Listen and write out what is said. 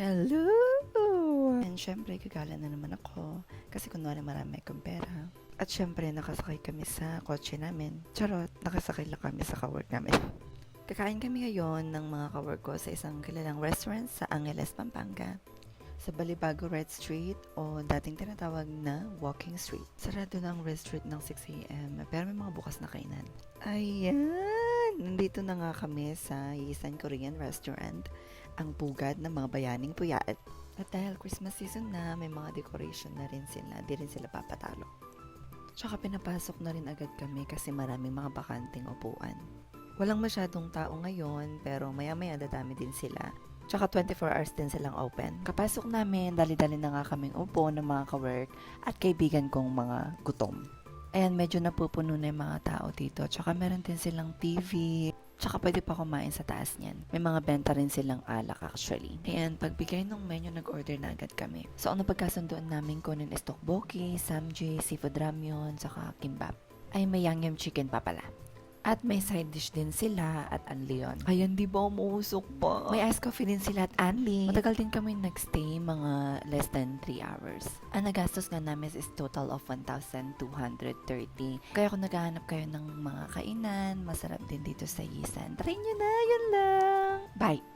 Hello! And syempre, gagala na naman ako kasi kunwari marami akong pera. At syempre, nakasakay kami sa kotse namin. Charot, nakasakay lang kami sa kawork namin. Kakain kami ngayon ng mga kawork ko sa isang kilalang restaurant sa Angeles, Pampanga. Sa Balibago Red Street o dating tinatawag na Walking Street. Sarado na ang Red Street ng 6 a.m. pero may mga bukas na kainan. Ayan! Nandito na nga kami sa Yisan Korean Restaurant, ang pugad ng mga bayaning puyat. At dahil Christmas season na, may mga decoration na rin sila, di rin sila papatalo. Tsaka pinapasok na rin agad kami kasi maraming mga bakanting upuan. Walang masyadong tao ngayon pero maya-maya dadami din sila. Tsaka 24 hours din silang open. Kapasok namin, dali-dali na nga kaming upo ng mga kawork at kaibigan kong mga gutom. Ayan, medyo napupuno na yung mga tao dito. Tsaka meron din silang TV. Tsaka pwede pa kumain sa taas niyan. May mga benta rin silang alak actually. Ayan, pagbigay ng menu, nag-order na agad kami. So, ang napagkasunduan namin kunin is tteokbokki, samjie, seafood ramyun, tsaka kimbap. Ay, may yangyam chicken pa pala. At may side dish din sila at anli yun. Ayan, di ba umuusok pa? May iced coffee din sila at anli. Matagal din kami nagstay, mga less than 3 hours. Ang nagastos nga namin is total of 1,230. Kaya kung naghahanap kayo ng mga kainan, masarap din dito sa Yisan. Try nyo na, yun lang. Bye!